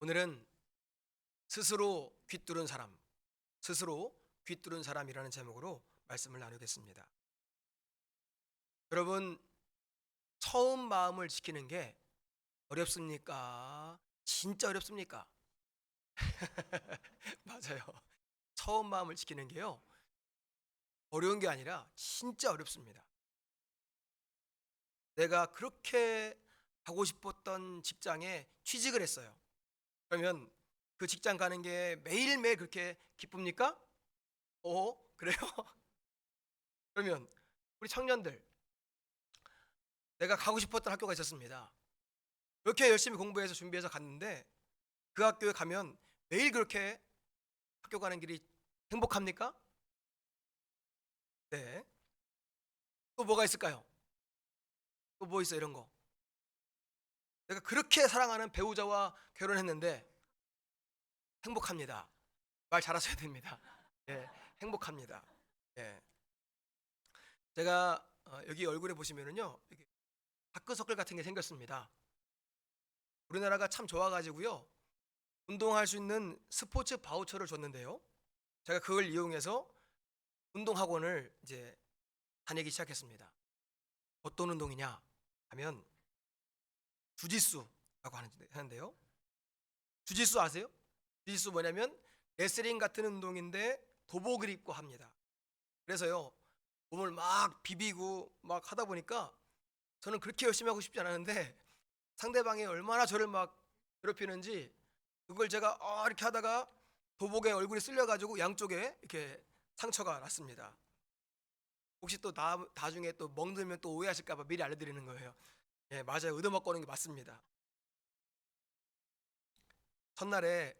오늘은 스스로 귀뚫은 사람, 스스로 귀뚫은 사람이라는 제목으로 말씀을 나누겠습니다. 여러분, 처음 마음을 지키는 게 어렵습니까? 진짜 어렵습니까? 맞아요. 처음 마음을 지키는 게요, 어려운 게 아니라 진짜 어렵습니다. 내가 그렇게 가고 싶었던 직장에 취직을 했어요. 그러면 그 직장 가는 게 매일매일 그렇게 기쁩니까? 그래요? 그러면 우리 청년들, 내가 가고 싶었던 학교가 있었습니다. 그렇게 열심히 공부해서 준비해서 갔는데 그 학교에 가면 매일 그렇게 학교 가는 길이 행복합니까? 네. 또 뭐가 있을까요? 또 뭐 있어요, 이런 거. 내가 그렇게 사랑하는 배우자와 결혼했는데 행복합니다. 말 잘하셔야 됩니다. 예, 행복합니다. 예. 제가 여기 얼굴에 보시면은요, 이렇게 다크서클 같은 게 생겼습니다. 우리나라가 참 좋아가지고요, 운동할 수 있는 스포츠 바우처를 줬는데요. 제가 그걸 이용해서 운동학원을 이제 다니기 시작했습니다. 어떤 운동이냐 하면 주짓수라고 하는데요. 주짓수 아세요? 주짓수 뭐냐면 레슬링 같은 운동인데 도복을 입고 합니다. 그래서요, 몸을 막 비비고 막 하다 보니까 저는 그렇게 열심히 하고 싶지 않았는데 상대방이 얼마나 저를 막 괴롭히는지, 그걸 제가 이렇게 하다가 도복에 얼굴이 쓸려가지고 양쪽에 이렇게 상처가 났습니다. 혹시 또 나중에 또 멍들면 또 오해하실까봐 미리 알려드리는 거예요. 예, 맞아요. 의도먹고 오는 게 맞습니다. 첫날에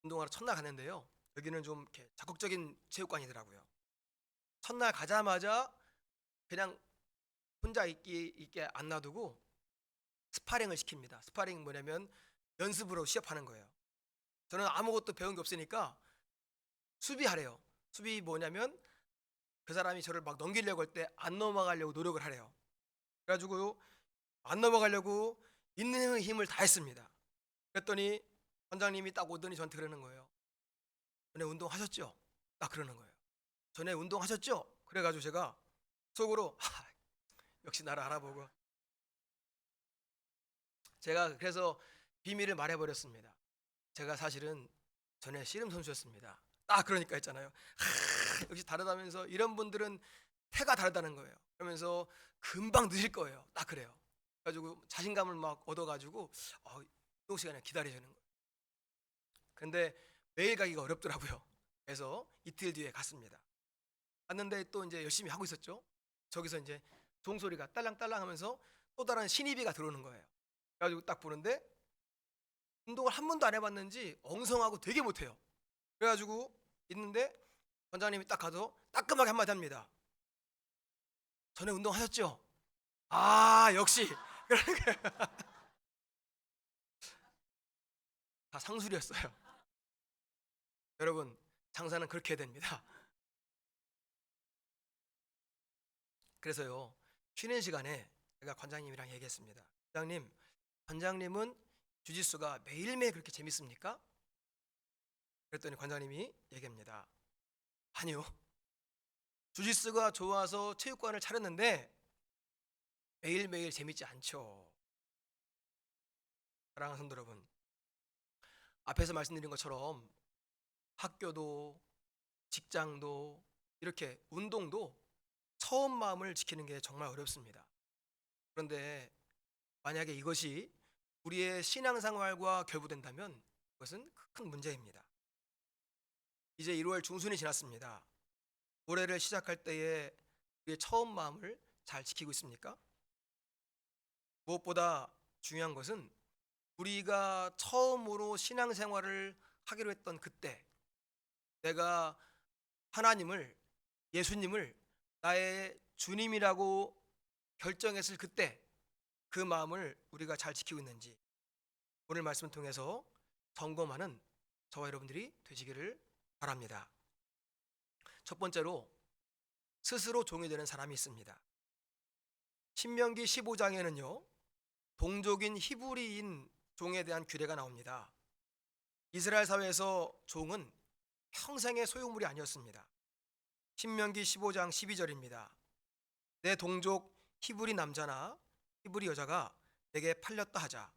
운동하러 첫날 갔는데요, 여기는 좀 이렇게 적극적인 체육관이더라고요. 첫날 가자마자 그냥 혼자 있게 안 놔두고 스파링을 시킵니다. 스파링 뭐냐면 연습으로 시합하는 거예요. 저는 아무것도 배운 게 없으니까 수비하래요. 수비 뭐냐면 그 사람이 저를 막 넘기려고 할 때 안 넘어가려고 노력을 하래요. 그래가지고 안 넘어가려고 있는 힘을 다 했습니다. 그랬더니 원장님이 딱 오더니 저한테 그러는 거예요. 전에 운동하셨죠? 딱 그러는 거예요. 전에 운동하셨죠? 그래가지고 제가 속으로 역시 나를 알아보고, 제가 그래서 비밀을 말해버렸습니다. 제가 사실은 전에 씨름 선수였습니다. 딱 그러니까 했잖아요. 역시 다르다면서, 이런 분들은 태가 다르다는 거예요. 그러면서 금방 늦을 거예요. 딱 그래요. 그래가지고 자신감을 막 얻어가지고 운동 시간에 기다리시는 거예요. 근데 매일 가기가 어렵더라고요. 그래서 이틀 뒤에 갔습니다. 갔는데 또 이제 열심히 하고 있었죠. 저기서 이제 종소리가 딸랑딸랑 하면서 또 다른 신입이가 들어오는 거예요. 그래가지고 딱 보는데 운동을 한 번도 안 해봤는지 엉성하고 되게 못해요. 그래가지고 있는데 원장님이 딱 가서 따끔하게 한마디 합니다. 전에 운동하셨죠? 역시. 그러니까 다 상술이었어요. 여러분, 장사는 그렇게 해야 됩니다. 그래서요, 쉬는 시간에 제가 관장님이랑 얘기했습니다. 관장님은 주짓수가 매일매일 그렇게 재밌습니까? 그랬더니 관장님이 얘기합니다. 아니요. 주짓수가 좋아서 체육관을 차렸는데 매일매일 재밌지 않죠. 사랑하는 성도 여러분, 앞에서 말씀드린 것처럼 학교도 직장도 이렇게 운동도 처음 마음을 지키는 게 정말 어렵습니다. 그런데 만약에 이것이 우리의 신앙생활과 결부된다면 그것은 큰 문제입니다. 이제 1월 중순이 지났습니다. 올해를 시작할 때에 우리의 처음 마음을 잘 지키고 있습니까? 무엇보다 중요한 것은 우리가 처음으로 신앙생활을 하기로 했던 그때, 내가 하나님을, 예수님을 나의 주님이라고 결정했을 그때 그 마음을 우리가 잘 지키고 있는지 오늘 말씀을 통해서 점검하는 저와 여러분들이 되시기를 바랍니다. 첫 번째로, 스스로 종이 되는 사람이 있습니다. 신명기 15장에는요, 동족인 히브리인 종에 대한 규례가 나옵니다. 이스라엘 사회에서 종은 평생의 소유물이 아니었습니다. 신명기 15장 12절입니다. 내 동족 히브리 남자나 히브리 여자가 내게 팔렸다 하자.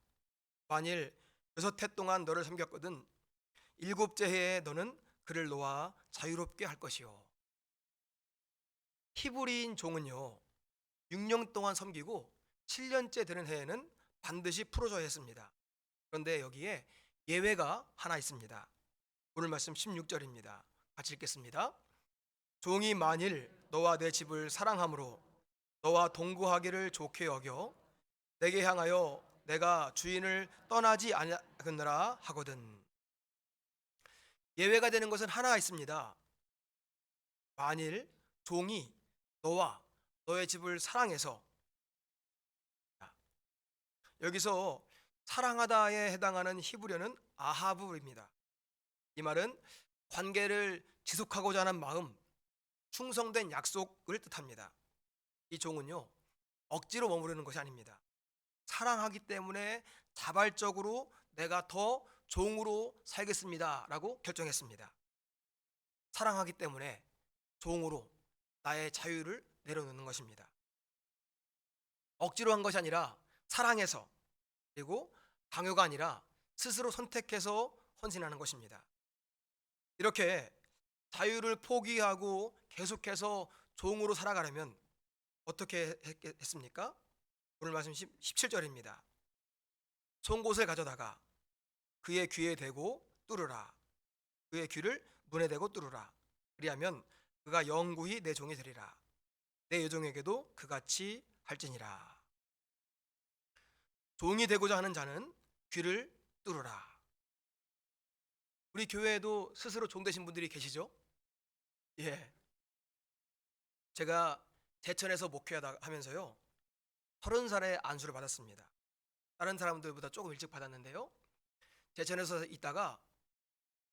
만일 6해 동안 너를 섬겼거든 7째 해에 너는 그를 놓아 자유롭게 할 것이요. 히브리인 종은요 6년 동안 섬기고 7년째 되는 해에는 반드시 풀어줘야 했습니다. 그런데 여기에 예외가 하나 있습니다. 오늘 말씀 16절입니다. 같이 읽겠습니다. 종이 만일 너와 내 집을 사랑함으로 너와 동거하기를 좋게 여겨 내게 향하여 내가 주인을 떠나지 않겠느라 하거든. 예외가 되는 것은 하나가 있습니다. 만일 종이 너와 너의 집을 사랑해서, 여기서 사랑하다에 해당하는 히브리어는 아하브입니다. 이 말은 관계를 지속하고자 하는 마음, 충성된 약속을 뜻합니다. 이 종은요 억지로 머무르는 것이 아닙니다. 사랑하기 때문에 자발적으로 내가 더 종으로 살겠습니다 라고 결정했습니다. 사랑하기 때문에 종으로 나의 자유를 내려놓는 것입니다. 억지로 한 것이 아니라 사랑해서, 그리고 강요가 아니라 스스로 선택해서 헌신하는 것입니다. 이렇게 자유를 포기하고 계속해서 종으로 살아가려면 어떻게 했습니까? 오늘 말씀 17절입니다. 송곳을 가져다가 그의 귀에 대고 뚫으라. 그의 귀를 문에 대고 뚫으라. 그리하면 그가 영구히 내 종이 되리라. 내 여종에게도 그같이 할지니라. 종이 되고자 하는 자는 귀를 뚫으라. 우리 교회에도 스스로 종 되신 분들이 계시죠? 예. 제가 제천에서 목회하다 하면서요 30살에 안수를 받았습니다. 다른 사람들보다 조금 일찍 받았는데요, 제천에서 있다가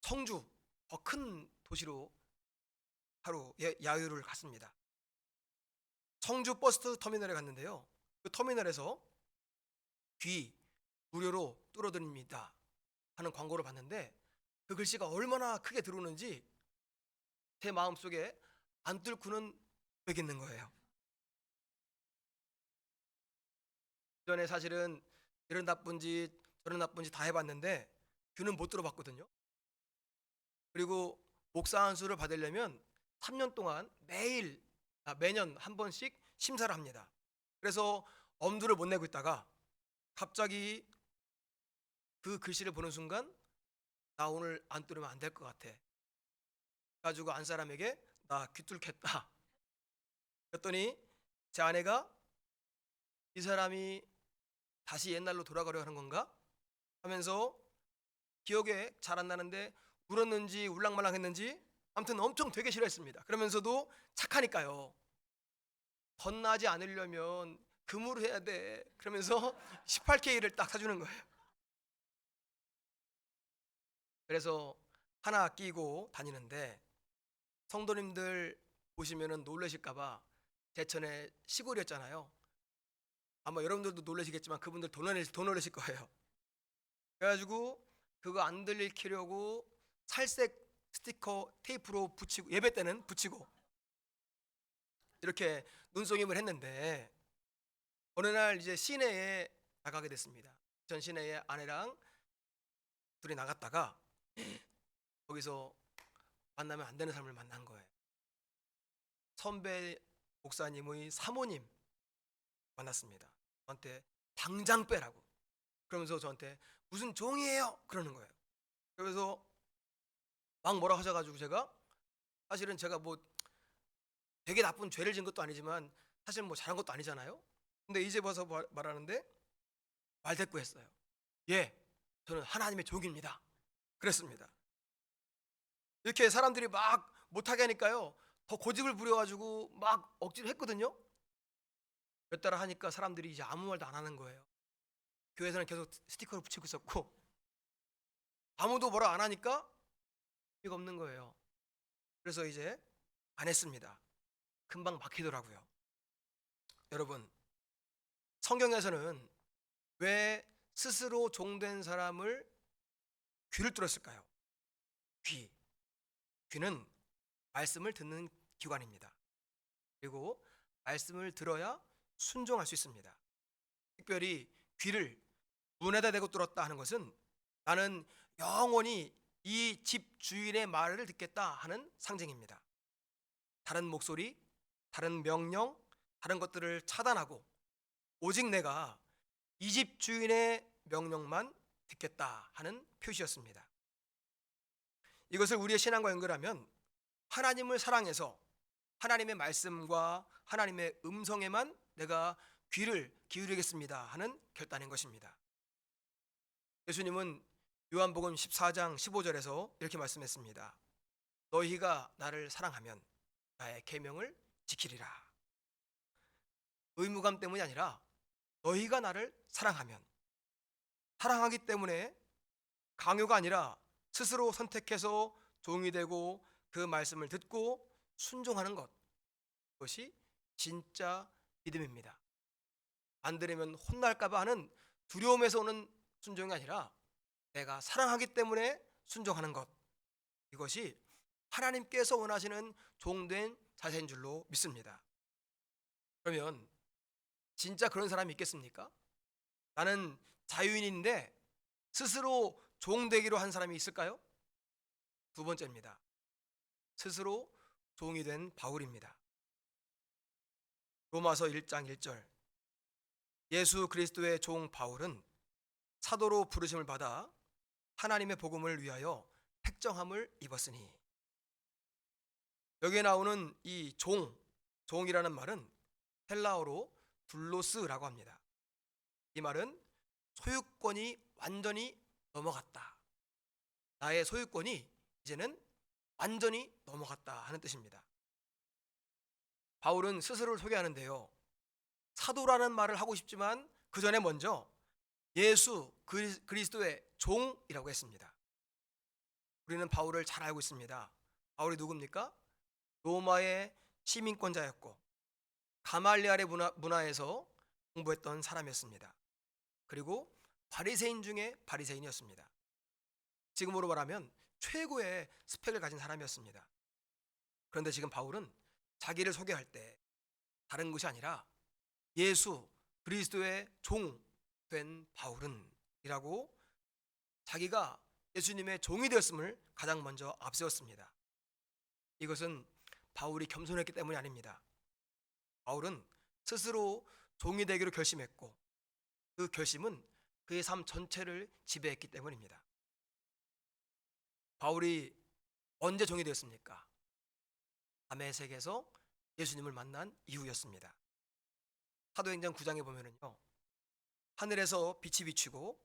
성주, 더 큰 도시로 하루 야유를 갔습니다. 성주 버스 터미널에 갔는데요, 그 터미널에서 귀 무료로 뚫어드립니다 하는 광고를 봤는데 그 글씨가 얼마나 크게 들어오는지 제 마음속에 안 뚫고는 되겠는 거예요. 전에 사실은 이런 나쁜 짓 저런 나쁜 짓 다 해봤는데 귀는 못 들어봤거든요. 그리고 목사 안수를 받으려면 3년 동안 매년 한 번씩 심사를 합니다. 그래서 엄두를 못 내고 있다가 갑자기 그 글씨를 보는 순간 나 오늘 안 뚫으면 안 될 것 같아 가지고 안 사람에게 나 귀 뚫겠다 그랬더니 제 아내가 이 사람이 다시 옛날로 돌아가려 하는 건가 하면서, 기억에 잘 안 나는데 울었는지 울랑말랑 했는지 아무튼 엄청 되게 싫어했습니다. 그러면서도 착하니까요, 덧나지 않으려면 금으로 해야 돼 그러면서 18K를 딱 사주는 거예요. 그래서 하나 끼고 다니는데 성도님들 보시면은 놀라실까봐, 제천에 시골이었잖아요. 아마 여러분들도 놀라시겠지만 그분들 더 놀라실 거예요. 그래가지고 그거 안 들리키려고 살색 스티커 테이프로 붙이고, 예배 때는 붙이고 이렇게 눈속임을 했는데 어느 날 이제 시내에 나가게 됐습니다. 전 시내에 아내랑 둘이 나갔다가 거기서 만나면 안 되는 사람을 만난 거예요. 선배 목사님의 사모님 만났습니다. 저한테 당장 빼라고 그러면서 저한테 무슨 종이에요 그러는 거예요. 그래서 막 뭐라 하셔가지고 사실은 제가 뭐 되게 나쁜 죄를 지은 것도 아니지만 사실 뭐 잘한 것도 아니잖아요. 근데 이제 와서 말하는데 말대꾸했어요. 예, 저는 하나님의 종입니다 그랬습니다. 이렇게 사람들이 막 못하게 하니까요 더 고집을 부려가지고 막 억지로 했거든요. 몇 달 하니까 사람들이 이제 아무 말도 안 하는 거예요. 교회에서는 계속 스티커를 붙이고 있었고 아무도 뭐라 안 하니까 의미가 없는 거예요. 그래서 이제 안 했습니다. 금방 막히더라고요. 여러분, 성경에서는 왜 스스로 종된 사람을 귀를 뚫었을까요? 귀. 귀는 말씀을 듣는 기관입니다. 그리고 말씀을 들어야 순종할 수 있습니다. 특별히 귀를 문에다 대고 뚫었다 하는 것은 나는 영원히 이 집 주인의 말을 듣겠다 하는 상징입니다. 다른 목소리, 다른 명령, 다른 것들을 차단하고 오직 내가 이 집 주인의 명령만 듣겠다 하는 표시였습니다. 이것을 우리의 신앙과 연결하면 하나님을 사랑해서 하나님의 말씀과 하나님의 음성에만 내가 귀를 기울이겠습니다 하는 결단인 것입니다. 예수님은 요한복음 14장 15절에서 이렇게 말씀했습니다. 너희가 나를 사랑하면 나의 계명을 지키리라. 의무감 때문이 아니라 너희가 나를 사랑하면, 사랑하기 때문에 강요가 아니라 스스로 선택해서 종이 되고 그 말씀을 듣고 순종하는 것, 그것이 진짜 믿음입니다. 안 들으면 혼날까봐 하는 두려움에서 오는 순종이 아니라 내가 사랑하기 때문에 순종하는 것, 이것이 하나님께서 원하시는 종된 자세인 줄로 믿습니다. 그러면 진짜 그런 사람이 있겠습니까? 나는 자유인인데 스스로 종되기로 한 사람이 있을까요? 두 번째입니다. 스스로 종이 된 바울입니다. 로마서 1장 1절, 예수 그리스도의 종 바울은 사도로 부르심을 받아 하나님의 복음을 위하여 택정함을 입었으니. 여기에 나오는 이 종이라는 말은 헬라어로 둘로스라고 합니다. 이 말은 소유권이 완전히 넘어갔다, 나의 소유권이 이제는 완전히 넘어갔다 하는 뜻입니다. 바울은 스스로를 소개하는데요, 사도라는 말을 하고 싶지만 그 전에 먼저 예수 그리스도의 종이라고 했습니다. 우리는 바울을 잘 알고 있습니다. 바울이 누굽니까? 로마의 시민권자였고 가말리알의 문화에서 공부했던 사람이었습니다. 그리고 바리새인 중에 바리새인이었습니다. 지금으로 말하면 최고의 스펙을 가진 사람이었습니다. 그런데 지금 바울은 자기를 소개할 때 다른 것이 아니라 예수 그리스도의 종 된 바울은 이라고 자기가 예수님의 종이 되었음을 가장 먼저 앞세웠습니다. 이것은 바울이 겸손했기 때문이 아닙니다. 바울은 스스로 종이 되기로 결심했고 그 결심은 그의 삶 전체를 지배했기 때문입니다. 바울이 언제 종이 되었습니까? 다메섹에서 예수님을 만난 이후였습니다. 사도행전 9장에 보면은요, 하늘에서 빛이 비치고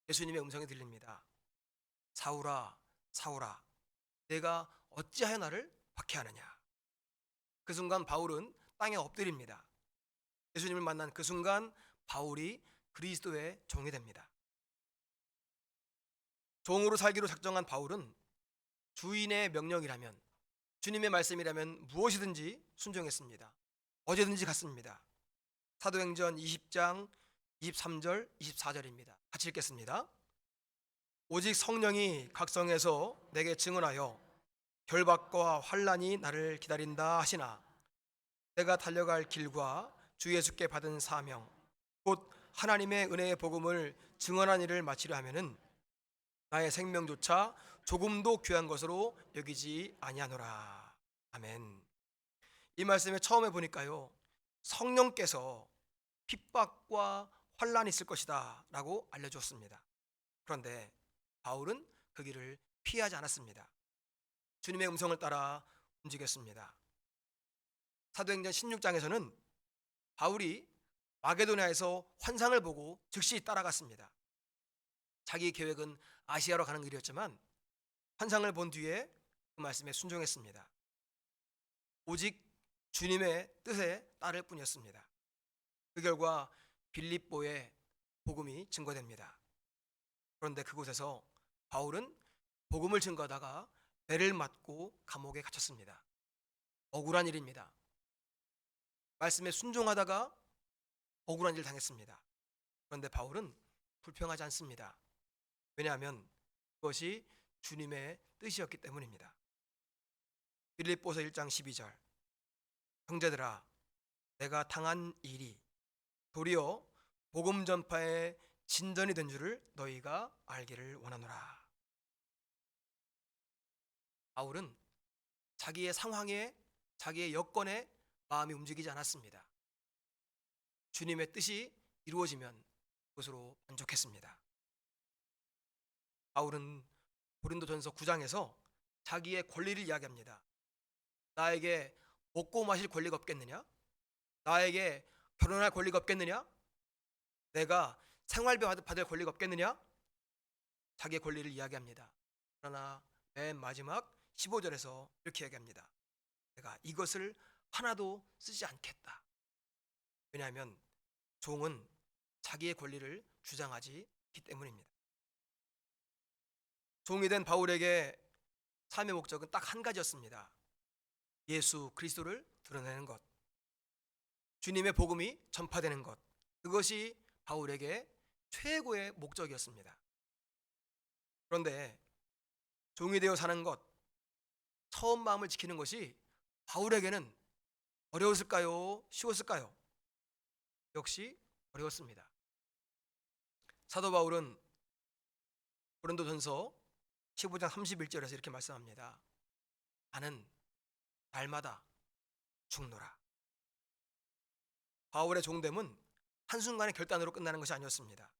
예수님의 음성이 들립니다. 사울아, 사울아, 내가 어찌하여 나를 박해하느냐. 그 순간 바울은 땅에 엎드립니다. 예수님을 만난 그 순간 바울이 그리스도의 종이 됩니다. 종으로 살기로 작정한 바울은 주인의 명령이라면, 주님의 말씀이라면 무엇이든지 순종했습니다. 어디든지 갔습니다. 사도행전 20장 23절 24절입니다. 같이 읽겠습니다. 오직 성령이 각성에서 내게 증언하여 결박과 환난이 나를 기다린다 하시나 내가 달려갈 길과 주 예수께 받은 사명 곧 하나님의 은혜의 복음을 증언한 일을 마치려 하면은 나의 생명조차 조금도 귀한 것으로 여기지 아니하노라. 아멘. 이 말씀에 처음에 보니까요, 성령께서 핍박과 환난이 있을 것이다 라고 알려주었습니다. 그런데 바울은 그 길을 피하지 않았습니다. 주님의 음성을 따라 움직였습니다. 사도행전 16장에서는 바울이 마게도냐에서 환상을 보고 즉시 따라갔습니다. 자기 계획은 아시아로 가는 길이었지만 환상을 본 뒤에 그 말씀에 순종했습니다. 오직 주님의 뜻에 따를 뿐이었습니다. 그 결과 빌립보에 복음이 증거됩니다. 그런데 그곳에서 바울은 복음을 증거하다가 배를 맞고 감옥에 갇혔습니다. 억울한 일입니다. 말씀에 순종하다가 억울한 일을 당했습니다. 그런데 바울은 불평하지 않습니다. 왜냐하면 그것이 주님의 뜻이었기 때문입니다. 빌립보서 1장 12절, 형제들아 내가 당한 일이 도리어 복음 전파의 진전이 된 줄을 너희가 알기를 원하노라. 바울은 자기의 상황에, 자기의 여건에 마음이 움직이지 않았습니다. 주님의 뜻이 이루어지면 그것으로 만족했습니다. 바울은 고린도전서 9장에서 자기의 권리를 이야기합니다. 나에게 먹고 마실 권리가 없겠느냐? 나에게 결혼할 권리가 없겠느냐? 내가 생활비 받을 권리가 없겠느냐? 자기의 권리를 이야기합니다. 그러나 맨 마지막 15절에서 이렇게 얘기합니다. 내가 이것을 하나도 쓰지 않겠다. 왜냐하면 종은 자기의 권리를 주장하지 않기 때문입니다. 종이 된 바울에게 삶의 목적은 딱 한 가지였습니다. 예수 그리스도를 드러내는 것, 주님의 복음이 전파되는 것, 그것이 바울에게 최고의 목적이었습니다. 그런데 종이 되어 사는 것, 처음 마음을 지키는 것이 바울에게는 어려웠을까요? 쉬웠을까요? 역시 어려웠습니다. 사도 바울은 고린도전서 15장 31절에서 이렇게 말씀합니다. 나는 날마다 죽노라. 바울의 종됨은 한순간의 결단으로 끝나는 것이 아니었습니다.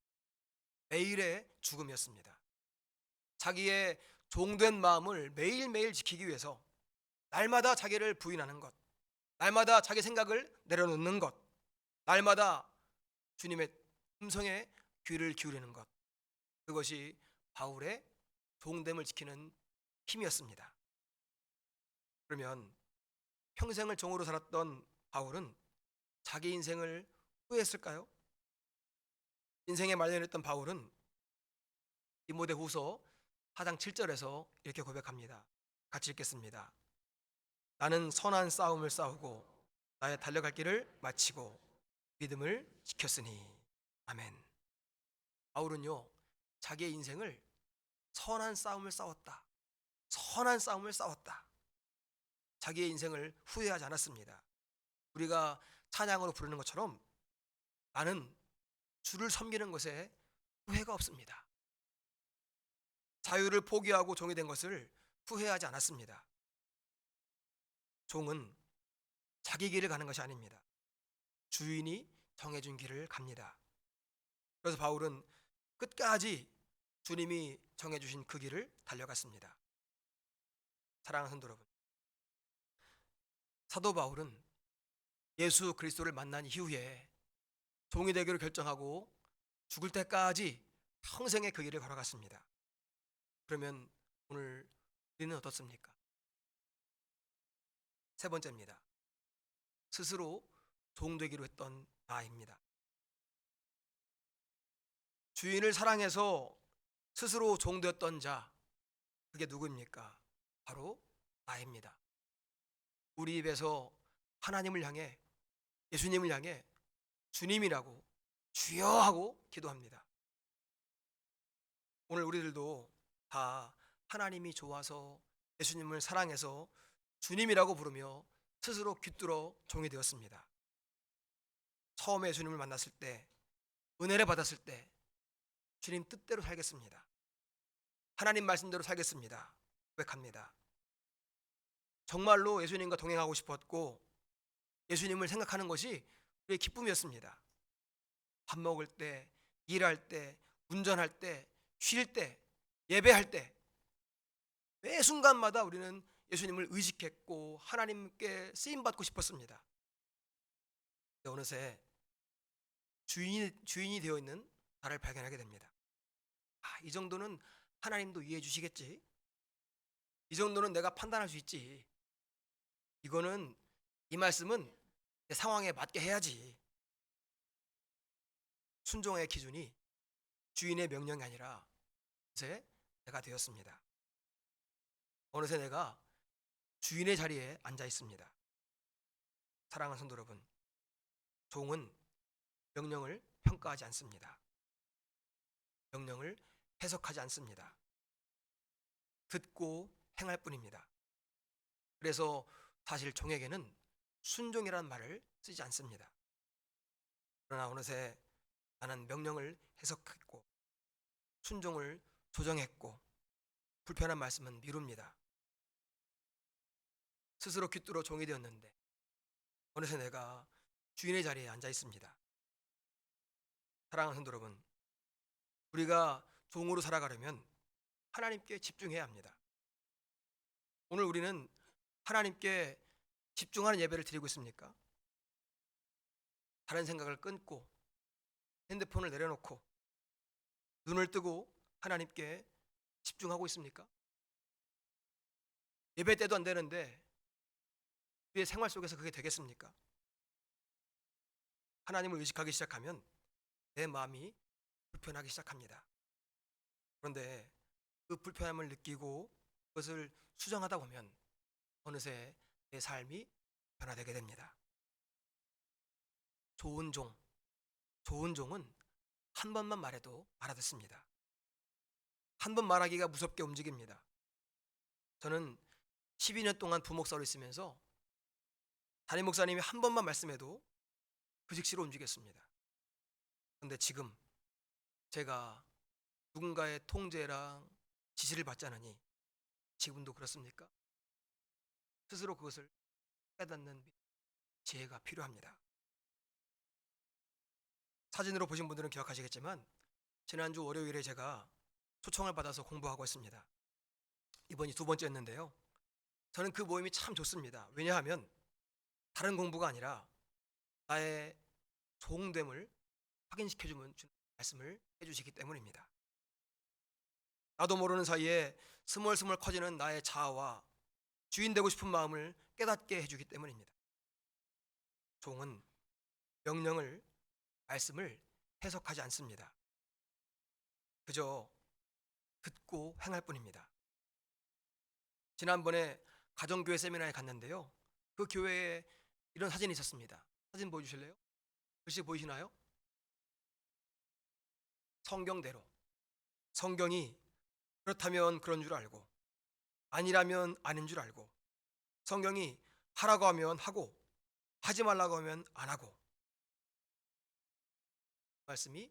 매일의 죽음이었습니다. 자기의 종된 마음을 매일매일 지키기 위해서 날마다 자기를 부인하는 것, 날마다 자기 생각을 내려놓는 것, 날마다 주님의 음성에 귀를 기울이는 것, 그것이 바울의 종됨을 지키는 힘이었습니다. 그러면 평생을 종으로 살았던 바울은 자기 인생을 후회했을까요? 인생에 말년했던 바울은 디모데후서 4장 7절에서 이렇게 고백합니다. 같이 읽겠습니다. 나는 선한 싸움을 싸우고 나의 달려갈 길을 마치고 믿음을 지켰으니. 아멘. 바울은요, 자기의 인생을 선한 싸움을 싸웠다. 선한 싸움을 싸웠다. 자기의 인생을 후회하지 않았습니다. 우리가 찬양으로 부르는 것처럼 나는 주를 섬기는 것에 후회가 없습니다. 자유를 포기하고 종이 된 것을 후회하지 않았습니다. 종은 자기 길을 가는 것이 아닙니다. 주인이 정해준 길을 갑니다. 그래서 바울은 끝까지 주님이 정해주신 그 길을 달려갔습니다. 사랑하는 성도 여러분, 사도 바울은 예수 그리스도를 만난 이후에 종이 되기로 결정하고 죽을 때까지 평생의 그 길을 걸어갔습니다. 그러면 오늘 우리는 어떻습니까? 세 번째입니다. 스스로 종되기로 했던 나입니다. 주인을 사랑해서 스스로 종되었던 자, 그게 누구입니까? 바로 나입니다. 우리 입에서 하나님을 향해, 예수님을 향해 주님이라고, 주여 하고 기도합니다. 오늘 우리들도 다 하나님이 좋아서 예수님을 사랑해서 주님이라고 부르며 스스로 귀뚫어 종이 되었습니다. 처음에 주님을 만났을 때, 은혜를 받았을 때 주님 뜻대로 살겠습니다. 하나님 말씀대로 살겠습니다. 고백합니다. 정말로 예수님과 동행하고 싶었고 예수님을 생각하는 것이 우리의 기쁨이었습니다. 밥 먹을 때, 일할 때, 운전할 때, 쉴 때, 예배할 때, 매 순간마다 우리는 예수님을 의식했고 하나님께 쓰임받고 싶었습니다. 어느새 주인이 되어 있는 나를 발견하게 됩니다. 이 정도는 하나님도 이해해 주시겠지. 이 정도는 내가 판단할 수 있지. 이거는, 이 말씀은 내 상황에 맞게 해야지. 순종의 기준이 주인의 명령이 아니라 어느새 내가 되었습니다. 어느새 내가 주인의 자리에 앉아 있습니다. 사랑하는 성도 여러분, 종은 명령을 평가하지 않습니다. 명령을 해석하지 않습니다. 듣고 행할 뿐입니다. 그래서 사실 종에게는 순종이라는 말을 쓰지 않습니다. 그러나 어느새 나는 명령을 해석했고 순종을 조정했고 불편한 말씀은 미룹니다. 스스로 귓들어 종이 되었는데 어느새 내가 주인의 자리에 앉아 있습니다. 사랑하는 성도 여러분, 우리가 종으로 살아가려면 하나님께 집중해야 합니다. 오늘 우리는 하나님께 집중하는 예배를 드리고 있습니까? 다른 생각을 끊고 핸드폰을 내려놓고 눈을 뜨고 하나님께 집중하고 있습니까? 예배 때도 안 되는데 우리의 생활 속에서 그게 되겠습니까? 하나님을 의식하기 시작하면 내 마음이 불편하기 시작합니다. 그런데 그 불편함을 느끼고 그것을 수정하다 보면 어느새 내 삶이 변화되게 됩니다. 좋은 종은 한 번만 말해도 알아듣습니다. 한 번 말하기가 무섭게 움직입니다. 저는 12년 동안 부목사로 있으면서 담임 목사님이 한 번만 말씀해도 그 즉시로 움직였습니다. 그런데 지금 제가 누군가의 통제랑 지시를 받지 않으니 지금도 그렇습니까? 스스로 그것을 깨닫는 지혜가 필요합니다. 사진으로 보신 분들은 기억하시겠지만 지난주 월요일에 제가 초청을 받아서 공부하고 있습니다. 이번이 두 번째였는데요. 저는 그 모임이 참 좋습니다. 왜냐하면 다른 공부가 아니라 나의 종됨을 확인시켜주는 말씀을 해주시기 때문입니다. 나도 모르는 사이에 스멀스멀 커지는 나의 자아와 주인 되고 싶은 마음을 깨닫게 해주기 때문입니다. 종은 명령을, 말씀을 해석하지 않습니다. 그저 듣고 행할 뿐입니다. 지난번에 가정교회 세미나에 갔는데요. 그 교회에 이런 사진이 있었습니다. 사진 보여주실래요? 글씨 보이시나요? 성경대로. 성경이 그렇다면 그런 줄 알고 아니라면 아닌 줄 알고 성경이 하라고 하면 하고 하지 말라고 하면 안 하고 말씀이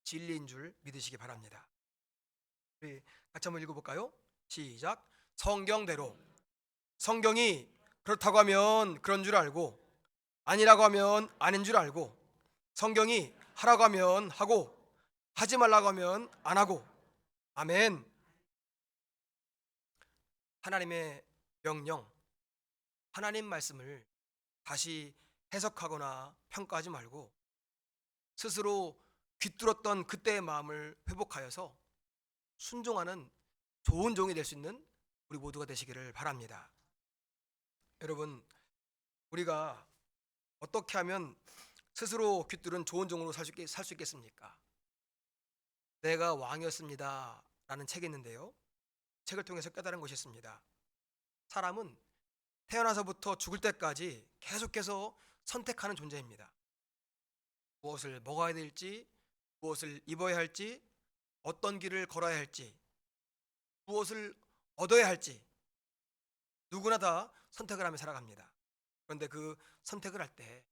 진리인 줄 믿으시기 바랍니다. 우리 같이 한번 읽어볼까요? 시작. 성경대로. 성경이 그렇다고 하면 그런 줄 알고 아니라고 하면 아닌 줄 알고 성경이 하라고 하면 하고 하지 말라고 하면 안 하고. 아멘. 하나님의 명령, 하나님 말씀을 다시 해석하거나 평가하지 말고 스스로 귀뚫었던 그때의 마음을 회복하여서 순종하는 좋은 종이 될 수 있는 우리 모두가 되시기를 바랍니다. 여러분, 우리가 어떻게 하면 스스로 귀뚫은 좋은 종으로 살 수 있겠습니까? 내가 왕이었습니다 라는 책이 있는데요. 책을 통해서 깨달은 것이 있습니다. 사람은 태어나서부터 죽을 때까지 계속해서 선택하는 존재입니다. 무엇을 먹어야 될지, 무엇을 입어야 할지, 어떤 길을 걸어야 할지, 무엇을 얻어야 할지 누구나 다 선택을 하며 살아갑니다. 그런데 그 선택을 할 때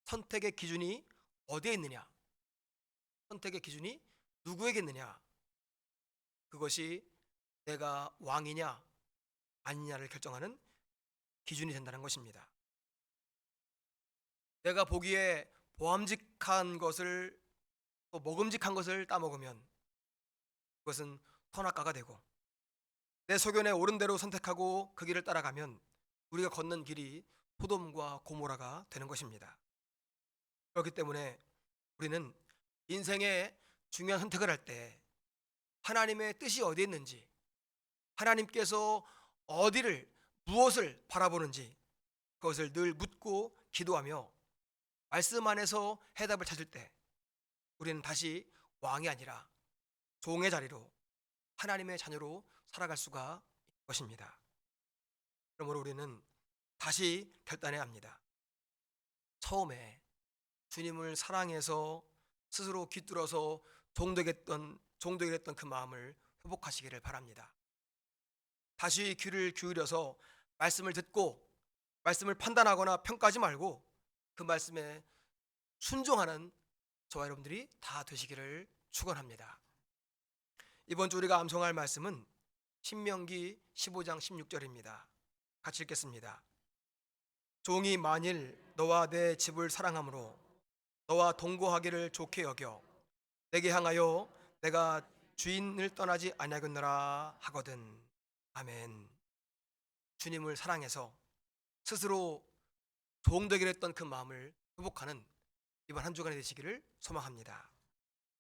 선택의 기준이 어디에 있느냐, 선택의 기준이 누구에게 있느냐, 그것이 내가 왕이냐 아니냐를 결정하는 기준이 된다는 것입니다. 내가 보기에 보암직한 것을 또 먹음직한 것을 따먹으면 그것은 선악과가 되고 내 소견에 옳은 대로 선택하고 그 길을 따라가면 우리가 걷는 길이 소돔과 고모라가 되는 것입니다. 그렇기 때문에 우리는 인생의 중요한 선택을 할 때 하나님의 뜻이 어디에 있는지, 하나님께서 어디를, 무엇을 바라보는지 그것을 늘 묻고 기도하며 말씀 안에서 해답을 찾을 때 우리는 다시 왕이 아니라 종의 자리로 하나님의 자녀로 살아갈 수가 있는 것입니다. 그러므로 우리는 다시 결단해야 합니다. 처음에 주님을 사랑해서 스스로 귀뚫어서 종되게 했던 그 마음을 회복하시기를 바랍니다. 다시 귀를 기울여서 말씀을 듣고 말씀을 판단하거나 평가하지 말고 그 말씀에 순종하는 저와 여러분들이 다 되시기를 축원합니다. 이번 주 우리가 암송할 말씀은 신명기 15장 16절입니다. 같이 읽겠습니다. 종이 만일 너와 내 집을 사랑함으로 너와 동거하기를 좋게 여겨 내게 향하여 내가 주인을 떠나지 아니하겠노라 하거든. 아멘. 주님을 사랑해서 스스로 종되기로 했던 그 마음을 회복하는 이번 한 주간이 되시기를 소망합니다.